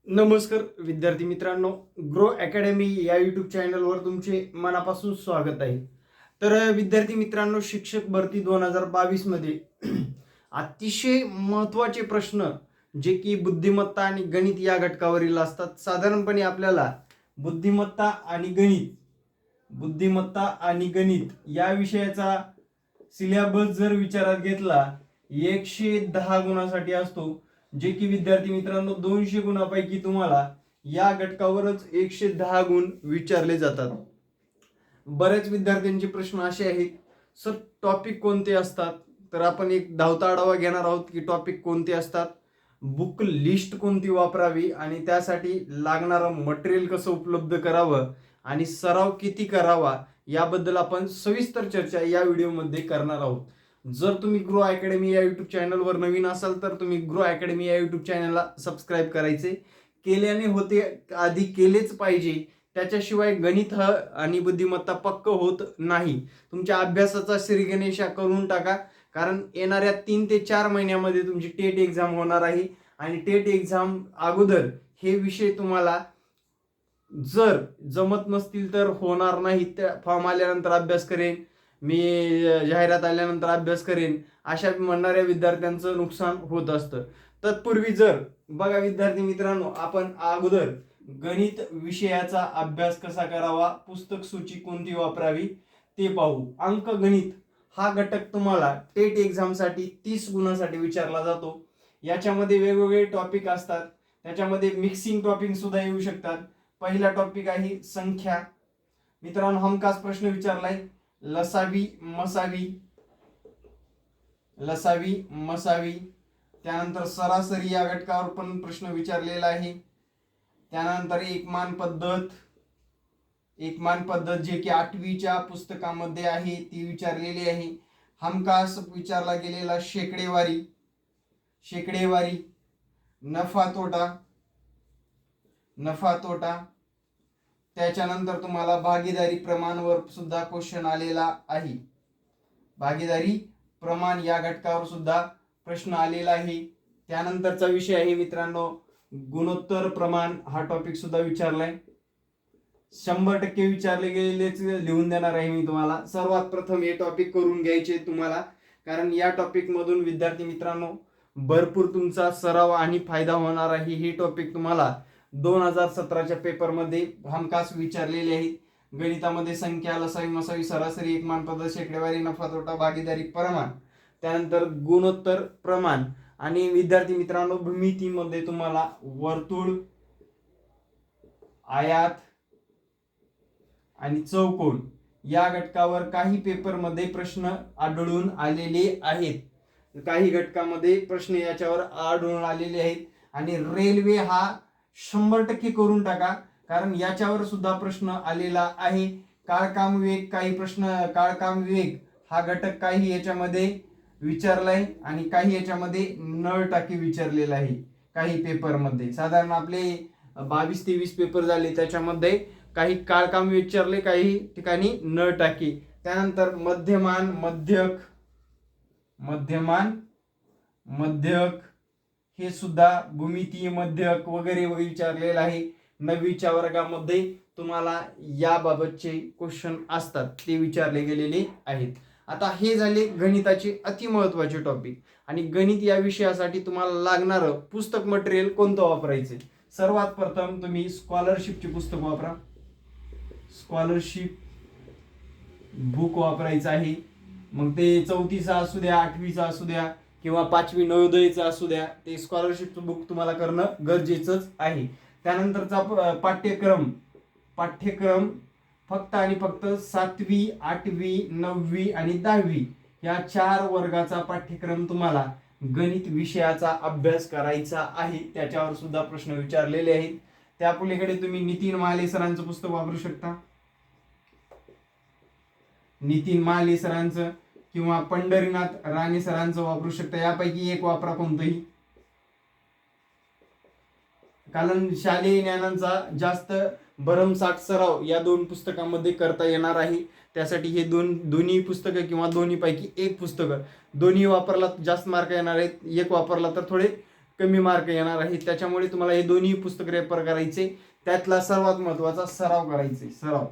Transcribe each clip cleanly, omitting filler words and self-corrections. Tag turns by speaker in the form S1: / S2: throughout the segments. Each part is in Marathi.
S1: नमस्कार विद्यार्थी मित्रांनो, ग्रो अकॅडमी या यूट्यूब चॅनलवर तुमचे मनापासून स्वागत आहे. तर विद्यार्थी मित्रांनो, शिक्षक भरती 2022 मध्ये अतिशय महत्त्वाचे प्रश्न जे की बुद्धिमत्ता आणि गणित या घटकावरील असतात. साधारणपणे आपल्याला बुद्धिमत्ता आणि गणित या विषयाचा सिलेबस जर विचारात घेतला 110 गुणासाठी असतो, जे की विद्यार्थी मित्रांनो 200 गुणापैकी तुम्हाला या घटकावरच 110 गुण विचारले जातात. बऱ्याच विद्यार्थ्यांचे प्रश्न असे आहेत, सर टॉपिक कोणते असतात? तर आपण एक धावता आढावा घेणार आहोत की टॉपिक कोणते असतात, बुक लिस्ट कोणती वापरावी आणि त्यासाठी लागणारं मटेरियल कसं उपलब्ध करावं आणि सराव किती करावा याबद्दल आपण सविस्तर चर्चा या व्हिडिओमध्ये करणार आहोत. जर तुम्ही ग्रो अकॅडमी या यूट्यूब चॅनलवर नवीन असाल तर तुम्ही ग्रो अकॅडमी या यूट्यूब चॅनलला सबस्क्राईब करायचे. केल्याने होते, आधी केलेच पाहिजे. त्याच्याशिवाय गणित आणि बुद्धिमत्ता पक्क होत नाही. तुमच्या अभ्यासाचा श्रीगणेशा करून टाका, कारण येणाऱ्या 3 ते 4 महिन्यामध्ये तुमची टेट एक्झाम होणार आहे आणि टेट एक्झाम अगोदर हे विषय तुम्हाला जर जमत नसतील तर होणार नाही. त्या फॉर्म आल्यानंतर अभ्यास करेन मी, जाहिरात आल्यानंतर अभ्यास करेन, अशा म्हणणाऱ्या विद्यार्थ्यांचं नुकसान होत असतं. तत्पूर्वी जर बघा विद्यार्थी मित्रांनो, आपण अगोदर गणित विषयाचा अभ्यास कसा करावा, पुस्तक सूची कोणती वापरावी ते पाहू. अंकगणित हा घटक तुम्हाला टेट एक्झामसाठी 30 गुणांसाठी विचारला जातो. याच्यामध्ये वेगवेगळे टॉपिक असतात, त्याच्यामध्ये मिक्सिंग टॉपिक सुद्धा येऊ शकतात. पहिला टॉपिक आहे संख्या. मित्रांनो, हमखास प्रश्न विचारलाय लसावी मसावी. त्यानंतर सरासरी या घटकावर पण प्रश्न विचारलेला आहे. त्यानंतर एकमान पद्धत जे की 8वीच्या पुस्तकामध्ये आहे ती विचारलेली आहे. हमखास विचारला गेलेला शेकडेवारी, नफा तोटा. त्याच्यानंतर तुम्हाला भागीदारी प्रमाणवर सुद्धा क्वेश्चन आलेला आहे. भागीदारी प्रमाण या घटकावर सुद्धा प्रश्न आलेला आहे. त्यानंतरचा विषय आहे मित्रांनो गुणोत्तर प्रमाण. हा टॉपिक सुद्धा विचारलाय. 100% विचारले गेलेच लिहून देणार आहे मी तुम्हाला. सर्वात प्रथम हे टॉपिक करून घ्यायचे तुम्हाला, कारण या टॉपिक मधून विद्यार्थी मित्रांनो भरपूर तुमचा सराव आणि फायदा होणार आहे. हे टॉपिक तुम्हाला 2017च्या पेपरमध्ये हमखास विचारलेले आहेत. गणितामध्ये संख्या, लसावी मसावी, सरासरी, एकमान पद्धत, शेकडेवारी, नफा तोटा, भागीदारी प्रमाण, त्यानंतर गुणोत्तर प्रमाण आणि विद्यार्थी मित्रांनो भूमितीमध्ये तुम्हाला वर्तुळ, आयात आणि चौकोन या घटकावर काही पेपरमध्ये प्रश्न आढळून आलेले आहेत. काही घटकामध्ये प्रश्न याच्यावर आढळून आलेले आहेत. आणि रेल्वे हा 100% करून टाका, कारण याच्यावर सुद्धा प्रश्न आलेला आहे. काळकाम विवेक हा घटक काही याच्यामध्ये विचारलाय आणि काही याच्यामध्ये नळ टाकी विचारलेला आहे. काही पेपरमध्ये साधारण आपले 22-23 पेपर झाले, त्याच्यामध्ये काही काळकाम विचारले, काही ठिकाणी नळ टाकी. त्यानंतर मध्यक हे सुद्धा भूमितीय मध्यक वगैरे विचारलेलं आहे. 9वीच्या वर्गामध्ये तुम्हाला याबाबतचे क्वेश्चन असतात, ते विचारले गेलेले आहेत. आता हे झाले गणिताचे अति महत्त्वाचे टॉपिक. आणि गणित या विषयासाठी तुम्हाला लागणारं पुस्तक मटेरियल कोणतं वापरायचं? सर्वात प्रथम तुम्ही स्कॉलरशिपचे पुस्तक वापरा. स्कॉलरशिप बुक वापरायचं आहे. मग ते 4थीचा असू द्या, 8वीचा असू द्या किंवा 5वी नवोदयचा असू द्या, ते स्कॉलरशिपचं बुक तुम्हाला करणं गरजेचंच आहे. त्यानंतरचा पाठ्यक्रम फक्त आणि फक्त 7वी, 8वी, 9वी आणि 10वी या 4 वर्गाचा पाठ्यक्रम तुम्हाला गणित विषयाचा अभ्यास करायचा आहे. त्याच्यावर सुद्धा प्रश्न विचारलेले आहेत. त्या पलीकडे तुम्ही नितीन महाले सरांचं पुस्तक वापरू शकता. नितीन महाले सरांचं किंवा पंढरीनाथ राणे सरांचं वापरू शकता. यापैकी एक वापरा कोणतंही, कारण शालेय ज्ञानांचा जास्त भरमसाठ सराव या 2 पुस्तकांमध्ये करता येणार आहे. त्यासाठी हे दोन्ही पुस्तकं किंवा दोन्हीपैकी एक पुस्तकं, दोन्ही वापरला जास्त मार्क येणार आहेत, एक वापरला तर थोडे कमी मार्क येणार आहेत. त्याच्यामुळे तुम्हाला हे दोन्ही पुस्तक रेफर करायचे. त्यातला सर्वात महत्वाचा सराव करायचे, सराव.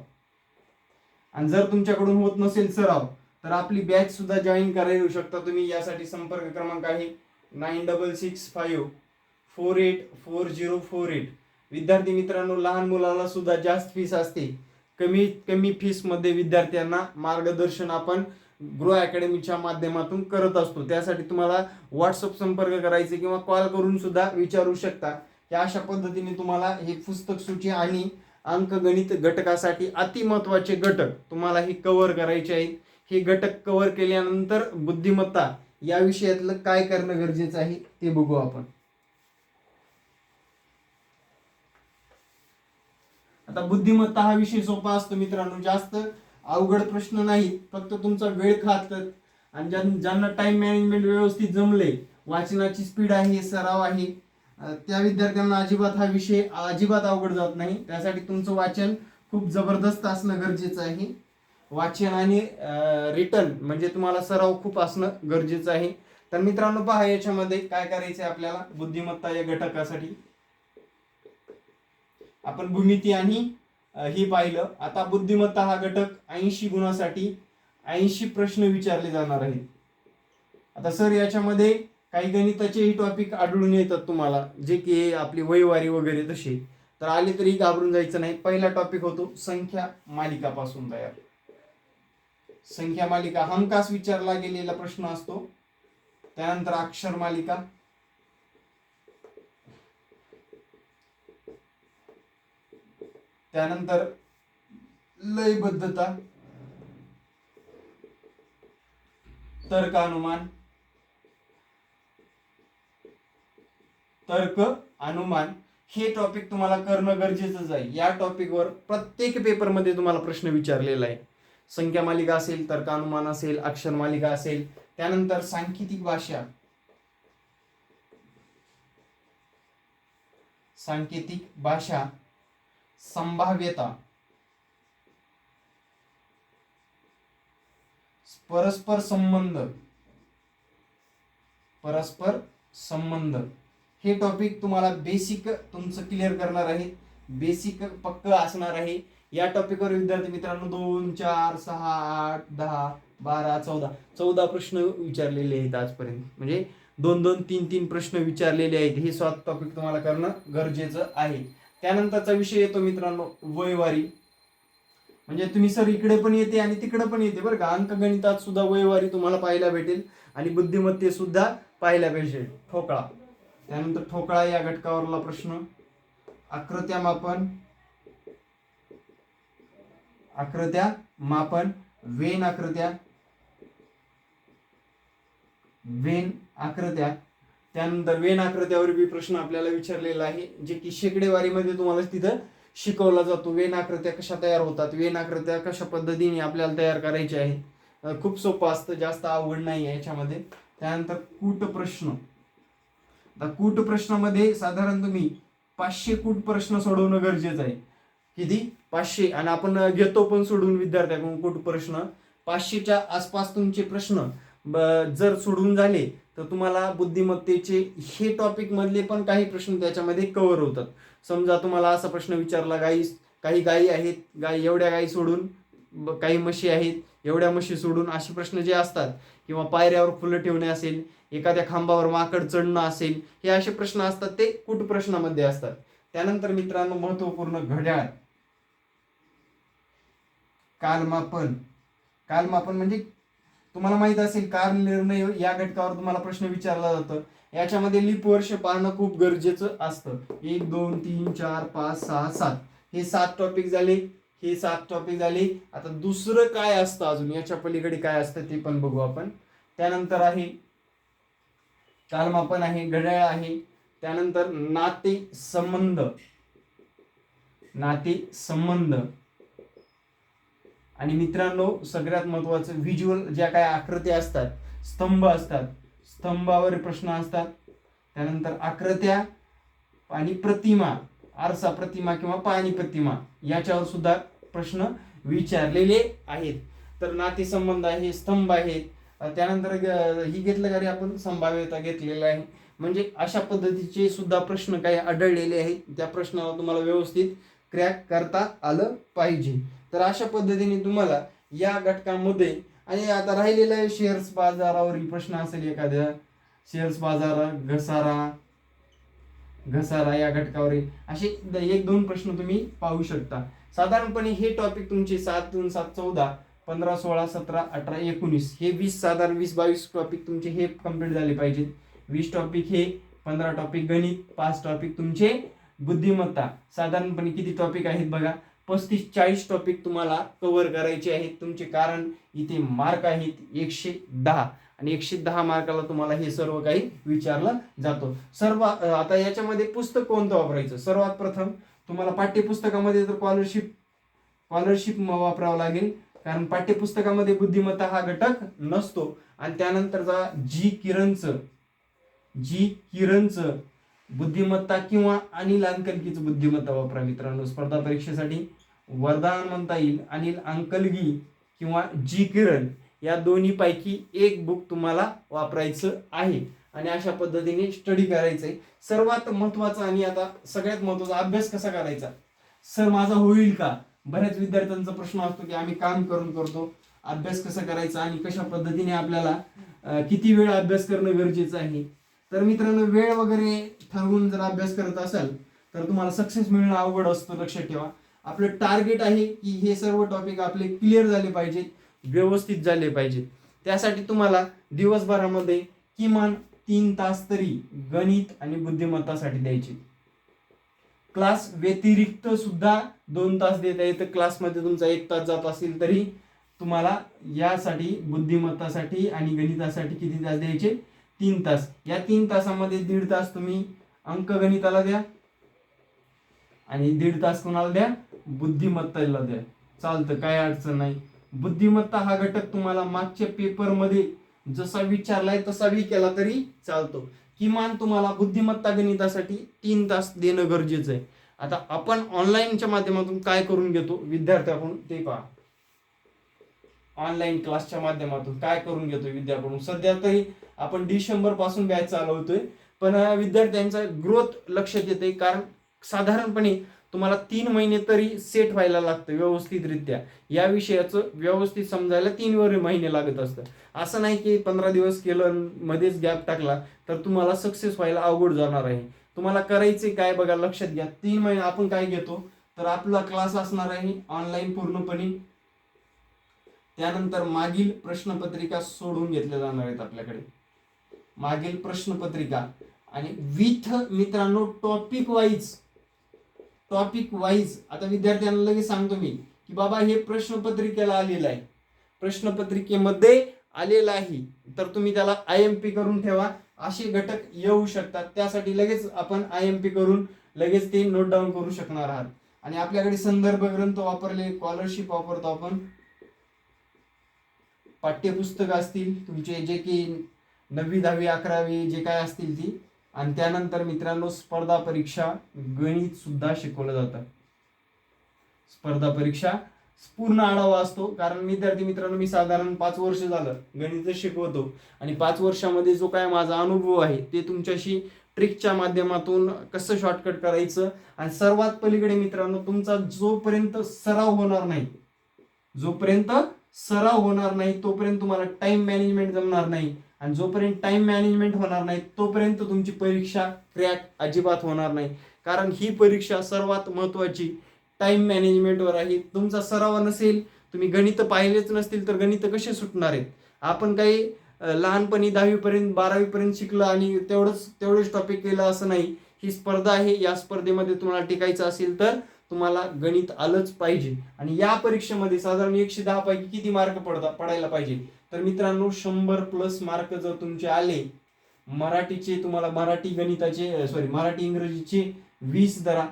S1: आणि जर तुमच्याकडून होत नसेल सराव तर आपली बॅच सुद्धा जॉईन करायला येऊ शकता तुम्ही. यासाठी संपर्क क्रमांक आहे 9665484048. विद्यार्थी मित्रांनो, लहान मुलाला सुद्धा जास्त फीस असते. कमीत कमी फीस मध्ये विद्यार्थ्यांना मार्गदर्शन आपण ग्रो अकॅडमीच्या माध्यमातून करत असतो. त्यासाठी तुम्हाला व्हॉट्सअप संपर्क करायचे किंवा कॉल करून सुद्धा विचारू शकता. या अशा पद्धतीने तुम्हाला हे पुस्तक सूची आणि अंकगणित घटकासाठी अति महत्वाचे घटक तुम्हाला हे कव्हर करायचे आहेत. हे घटक कव्हर केल्यानंतर बुद्धिमत्ता या विषयातलं काय करणं गरजेचं आहे ते बघू आपण. आता बुद्धिमत्ता हा विषय सोपा असतो मित्रांनो, जास्त अवघड प्रश्न नाही. फक्त तुमचा वेळ खातात आणि ज्यांना टाइम मॅनेजमेंट व्यवस्थित जमले, वाचनाची स्पीड आहे, सराव आहे, त्या विद्यार्थ्यांना अजिबात हा विषय अजिबात अवघड जात नाही. त्यासाठी तुमचं वाचन खूप जबरदस्त असणं गरजेचं आहे. वाचन आणि रिटन म्हणजे तुम्हाला सराव खूप असणं गरजेचं आहे. तर मित्रांनो पहा, याच्यामध्ये काय करायचं आहे आपल्याला. बुद्धिमत्ता या घटकासाठी आपण भूमिती आणि हे पाहिलं. आता बुद्धिमत्ता हा घटक 80 गुणासाठी 80 प्रश्न विचारले जाणार आहेत. आता सर याच्यामध्ये काही गणिताचेही टॉपिक आढळून येतात तुम्हाला, जे की आपली वयवारी वगैरे तसे, तर आले तरी घाबरून जायचं नाही. पहिला टॉपिक होतो संख्या मालिकापासून तयार. संख्या मालिका हमखास विचारला गेलेला प्रश्न असतो. त्यानंतर अक्षर मालिका, त्यानंतर लयबद्धता, तर्क अनुमान, तर्क अनुमान हे टॉपिक तुम्हाला करणं गरजेचंच आहे. या टॉपिकवर प्रत्येक पेपरमध्ये तुम्हाला प्रश्न विचारलेला आहे. संख्या मालिका असेल, तर्क अनुमान असेल, अक्षर मालिका असेल. त्यानंतर सांकेतिक भाषा, सांकेतिक भाषा, संभाव्यता, परस्पर संबंध, परस्पर संबंध हे टॉपिक तुम्हाला बेसिक तुमचं क्लिअर करणार आहे. बेसिक पक्क असणार आहे. या टॉपिकवर विद्यार्थी मित्रांनो 2, 4, 6, 8, 10, 12, 14 प्रश्न विचारलेले आहेत आजपर्यंत. म्हणजे 2-2, 3-3 प्रश्न विचारलेले आहेत. हे 7 टॉपिक तुम्हाला करणं गरजेचं आहे. त्यानंतरचा विषय येतो मित्रांनो वयवारी. म्हणजे तुम्ही सर इकडे पण येते आणि तिकडे पण येते बरं का. अंकगणितात सुद्धा वयवारी तुम्हाला पाहायला भेटेल आणि बुद्धिमत्तेत सुद्धा पाहायला भेटेल. ठोकळा, त्यानंतर ठोकळा या घटकावरला प्रश्न, आकृत्या मापन, आकृत्या मापन, वेन आकृत्या, वेन आकृत्या. त्यानंतर वेन आकृत्यावर बी प्रश्न आपल्याला विचारलेला आहे, जे की शेकडेवारीमध्ये तुम्हाला तिथं शिकवला जातो. वेन आकृत्या कशा तयार होतात, वेन आकृत्या कशा पद्धतीने आपल्याला तयार करायच्या आहेत. खूप सोपं असतं, जास्त अवघड नाही आहे याच्यामध्ये. त्यानंतर कूट प्रश्न. आता कूट प्रश्नामध्ये साधारण तुम्ही 500 कूट प्रश्न सोडवणं गरजेचं आहे. किती? 500. आणि आपण घेतो पण सोडून विद्यार्थ्यांकडून कूट प्रश्न. 500च्या आसपास तुमचे प्रश्न जर सोडून झाले तर तुम्हाला बुद्धिमत्तेचे हे टॉपिक मधले पण काही प्रश्न त्याच्यामध्ये कव्हर होतात. समजा तुम्हाला असा प्रश्न विचारला, काही गायी आहेत, एवढ्या गायी सोडून, काही म्हशी आहेत, एवढ्या म्हशी सोडून, असे प्रश्न जे असतात, किंवा पायऱ्यावर फुलं ठेवणे असेल, एखाद्या खांबावर माकड चढणं असेल, हे असे प्रश्न असतात ते कूट प्रश्नामध्ये असतात. त्यानंतर मित्रांनो महत्वपूर्ण घड्याळ, कालमापन. कालमापन म्हणजे तुम्हाला माहित असेल काल निर्णय या घटकावर तुम्हाला प्रश्न विचारला जातो. याच्यामध्ये लीप वर्ष पाहणं खूप गरजेचं असतं. 1, 2, 3, 4, 5, 6, 7 हे 7 टॉपिक झाले. हे 7 टॉपिक झाले. आता दुसरं काय असतं अजून, याच्या पलीकडे काय असतं ते पण बघू आपण. त्यानंतर आहे कालमापन आहे, घड्याळ आहे. त्यानंतर नाते संबंध, नाते संबंध. आणि मित्रांनो सगळ्यात महत्वाचं व्हिज्युअल, ज्या काय आकृत्या असतात, स्तंभ असतात, स्तंभावर प्रश्न असतात. त्यानंतर आकृत्या आणि प्रतिमा, आरसा प्रतिमा किंवा पाणी प्रतिमा, याच्यावर सुद्धा प्रश्न विचारलेले आहेत. तर नातेसंबंध आहे, स्तंभ आहेत. त्यानंतर ही घेतलं का रे आपण, संभाव्यता घेतलेलं आहे. म्हणजे अशा पद्धतीचे सुद्धा प्रश्न काही आढळलेले आहेत, त्या प्रश्नाला तुम्हाला व्यवस्थित क्रॅक करता आलं पाहिजे. तर अशा पद्धतीने तुम्हाला या घटकामध्ये, आणि आता राहिलेला आहे शेअर्स बाजारावरील प्रश्न असेल एखाद्या, शेअर्स बाजार, घसारा या घटकावरील असे 1-2 प्रश्न तुम्ही पाहू शकता. साधारणपणे हे टॉपिक तुमचे 7 2 7 14 15 16 17 18 19 हे 20, साधारण 20-22 टॉपिक तुमचे हे कंप्लीट झाले पाहिजेत. 20 टॉपिक हे, 15 टॉपिक गणित, 5 टॉपिक तुमचे बुद्धिमत्ता. साधारणपणे किती टॉपिक आहेत बघा, 35-40 टॉपिक तुम्हाला कव्हर करायचे आहेत तुमचे. कारण इथे मार्क आहेत 110, आणि 110 मार्काला तुम्हाला हे सर्व काही विचारलं जातं. आता याच्यामध्ये पुस्तक कोणतं वापरायचं, सर्वात प्रथम तुम्हाला पाठ्यपुस्तकामध्ये तर स्कॉलरशिप वापरावं लागेल, कारण पाठ्यपुस्तकामध्ये बुद्धिमत्ता हा घटक नसतो. आणि त्यानंतरचा जी किरणचं बुद्धिमत्ता किंवा अनिल अंकलगीचं बुद्धिमत्ता वापरा मित्रांनो. स्पर्धा परीक्षेसाठी वरदान म्हणता येईल अनिल अंकलगी किंवा जी किरण, या दोन्ही पैकी एक बुक तुम्हाला वापरायचं आहे, आणि अशा पद्धतीने स्टडी करायचंय. सर्वात महत्वाचा आणि आता सगळ्यात महत्वाचा, अभ्यास कसा करायचा. सर माझा होईल का, बऱ्याच विद्यार्थ्यांचा प्रश्न असतो की आम्ही काम करून करतो, अभ्यास कसा करायचा आणि कशा पद्धतीने आपल्याला किती वेळ अभ्यास करणं गरजेचं आहे. तर मित्रांनो, वेळ वगैरे ठरवून जर अभ्यास करत असाल तर तुम्हाला सक्सेस मिळणं अवघड असतं. लक्षात ठेवा, आपलं टार्गेट आहे की हे सर्व टॉपिक आपले क्लिअर झाले पाहिजेत, व्यवस्थित झाले पाहिजेत. त्यासाठी तुम्हाला दिवसभरामध्ये किमान 3 तास तरी गणित आणि बुद्धिमत्तासाठी द्यायचे. क्लास व्यतिरिक्त सुद्धा 2 तास देता येतं. क्लासमध्ये तुमचा 1 तास जात असेल तरी तुम्हाला यासाठी, बुद्धिमत्तासाठी आणि गणितासाठी किती तास द्यायचे, 3 तास. या 3 तासामध्ये 1.5 तास तुम्ही अंकगणिताला द्या आणि 1.5 तास कोणाला द्या, बुद्धिमत्ताला द्या. चालतं, काय अडचण नाही. बुद्धिमत्ता हा घटक तुम्हाला मागच्या पेपरमध्ये जसा विचारलाय तसा केला तरी चालतो. किमान तुम्हाला बुद्धिमत्ता गणितासाठी 3 तास देणं गरजेचं आहे. आता आपण ऑनलाईनच्या माध्यमातून काय करून घेतो विद्यार्थ्याकडून ते पहा. ऑनलाईन क्लासच्या माध्यमातून काय करून घेतो विद्यार्थ्याकडून. सध्या तरी आपण डिसेंबर पासून बॅच चालवतोय, पण विद्यार्थ्यांचा ग्रोथ लक्षात येते. कारण साधारणपणे तुम्हाला 3 महिने तरी सेट व्हायला लागतं व्यवस्थितरित्या. या विषयाचं व्यवस्थित समजायला 3 महिने लागत असतं. असं नाही की 15 दिवस केलं मध्येच गॅप टाकला तर तुम्हाला सक्सेस व्हायला अवघड जाणार आहे. तुम्हाला करायचे काय बघा, लक्षात घ्या. 3 महिने आपण काय घेतो तर आपला क्लास असणार आहे ऑनलाईन पूर्णपणे. त्यानंतर मागील प्रश्नपत्रिका सोडून घेतल्या जाणार आहेत आपल्याकडे, मागील प्रश्नपत्रिका, आणि विथ मित्रांनो टॉपिक वाईज. आता विद्यार्थ्यांना लगेच सांगतो मी की बाबा हे प्रश्नपत्रिकेला आलेलं आहे, प्रश्नपत्रिकेमध्ये आलेलं आहे, तर तुम्ही त्याला IMP करून ठेवा. असे घटक येऊ शकतात, त्यासाठी लगेच आपण IMP करून लगेच ते नोट डाऊन करू शकणार आहात. आणि आपल्याकडे संदर्भ ग्रंथ वापरले, स्कॉलरशिप वापरतो आपण, पाठ्यपुस्तक असतील तुमचे जे की 9वी 10वी 11वी जे काय असतील ती. आणि त्यानंतर मित्रांनो स्पर्धा परीक्षा गणित सुद्धा शिकवलं जातं. स्पर्धा परीक्षा पूर्ण आढावा असतो, कारण विद्यार्थी मित्रांनो मी साधारण 5 वर्ष झालं गणित शिकवतो, आणि 5 वर्षामध्ये जो काय माझा अनुभव आहे ते तुमच्याशी ट्रिकच्या माध्यमातून कसं शॉर्टकट करायचं. आणि सर्वात पलीकडे मित्रांनो, तुमचा जोपर्यंत सराव होणार नाही तोपर्यंत तुम्हाला टाइम मॅनेजमेंट जमणार नाही, आणि जोपर्यंत टाइम मॅनेजमेंट होणार नाही तोपर्यंत तुमची परीक्षा क्रॅक अजिबात होणार नाही. कारण ही परीक्षा सर्वात महत्वाची टाइम मॅनेजमेंटवर आहे. तुमचा सराव नसेल, तुम्ही गणित पाहिलेच नसतील तर गणित कसे सुटणार आहेत. आपण काही लहानपणी 10वी पर्यंत 12वी पर्यंत शिकलं आणि तेवढेच टॉपिक केलं असं नाही. ही स्पर्धा आहे, या स्पर्धेमध्ये तुम्हाला टिकायचं असेल तर तुम्हाला गणित आलंच पाहिजे. आणि या परीक्षेमध्ये साधारण 110 पैकी किती मार्क पडायला पाहिजे तर मित्रांनो 100+ मार्क जर तुमचे आले. मराठीचे तुम्हाला मराठी इंग्रजीचे 20 धरा,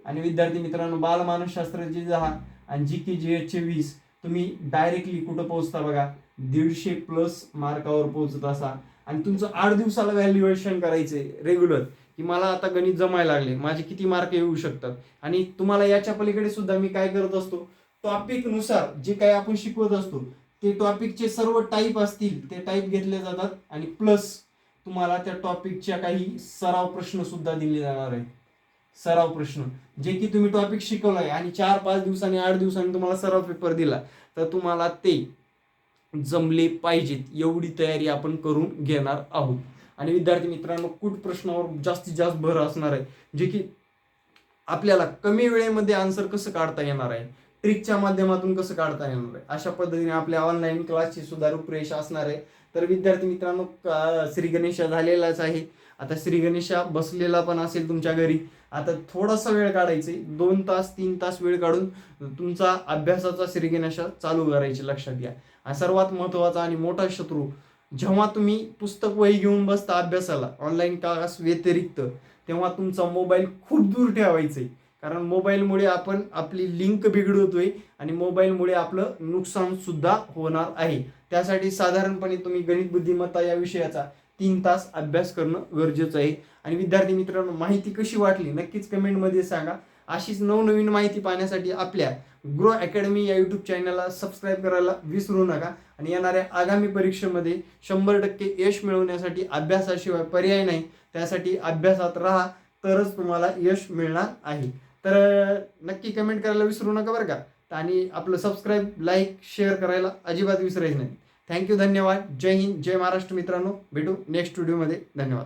S1: आणि विद्यार्थी मित्रांनो बालमानसशास्त्राचे 10 आणि GK GH 20. तुम्ही डायरेक्टली कुठं पोहोचता बघा, 150+ मार्कावर पोहोचत असा. आणि तुमचं 8 दिवसाला व्हॅल्युएशन करायचंय रेग्युलर, की मला आता गणित जमायला लागले, माझे किती मार्क येऊ शकतात. आणि तुम्हाला याच्या पलीकडे सुद्धा मी काय करत असतो, टॉपिक नुसार जे काही आपण शिकवत असतो ते टॉपिकचे सर्व टाईप असतील ते टाईप घेतले जातात, आणि प्लस तुम्हाला त्या टॉपिकच्या काही सराव प्रश्न सुद्धा दिले जाणार आहेत. सराव प्रश्न जे की तुम्ही टॉपिक शिकवलाय आणि 4-5 दिवसांनी 8 दिवसांनी तुम्हाला सराव पेपर दिला तर तुम्हाला ते जमले पाहिजेत एवढी तयारी आपण करून घेणार आहोत. आणि विद्यार्थी मित्रांनो, कूट प्रश्नावर जास्तीत जास्त भर असणार आहे, जे की आपल्याला कमी वेळेमध्ये आन्सर कसं काढता येणार आहे, ट्रिकच्या माध्यमातून कसं काढता येणार आहे, अशा पद्धतीने आपल्या ऑनलाईन क्लासची सुद्धा रूपरेषा असणार आहे. तर विद्यार्थी मित्रांनो, श्री गणेशा झालेलाच आहे. आता श्री गणेशा बसलेला पण असेल तुमच्या घरी. आता थोडासा वेळ काढायचे, 2 तास 3 तास वेळ काढून तुमचा अभ्यासाचा श्री गणेशा चालू करायचे. लक्षात घ्या, हा सर्वात महत्वाचा आणि मोठा शत्रू. जेव्हा तुम्ही पुस्तक वही घेऊन बसता अभ्यासाला ऑनलाईन क्लास व्यतिरिक्त, तेव्हा तुमचा मोबाईल खूप दूर ठेवायचे. कारण मोबाईलमुळे आपण आपली लिंक बिघडवतोय आणि मोबाईलमुळे आपलं नुकसान सुद्धा होणार आहे. त्यासाठी साधारणपणे तुम्ही गणित बुद्धिमत्ता या विषयाचा 3 तास अभ्यास करणं गरजेचं आहे. आणि विद्यार्थी मित्रांनो, माहिती कशी वाटली नक्कीच कमेंटमध्ये सांगा. अशीच नवनवीन माहिती पाहण्यासाठी आपल्या ग्रो अकॅडमी या यूट्यूब चॅनलला सबस्क्राईब करायला विसरू नका. आणि येणाऱ्या आगामी परीक्षेमध्ये 100% यश मिळवण्यासाठी अभ्यासाशिवाय पर्याय नाही. त्यासाठी अभ्यासात राहा, तरच तुम्हाला यश मिळणार आहे. तर नक्की कमेंट करायला विसरू नका बरं का. आणि आपलं सबस्क्राईब, लाईक, शेअर करायला अजिबात विसरायचं नाही. थँक्यू, धन्यवाद. जय हिंद, जय महाराष्ट्र मित्रांनो. भेटू नेक्स्ट व्हिडिओमध्ये. धन्यवाद.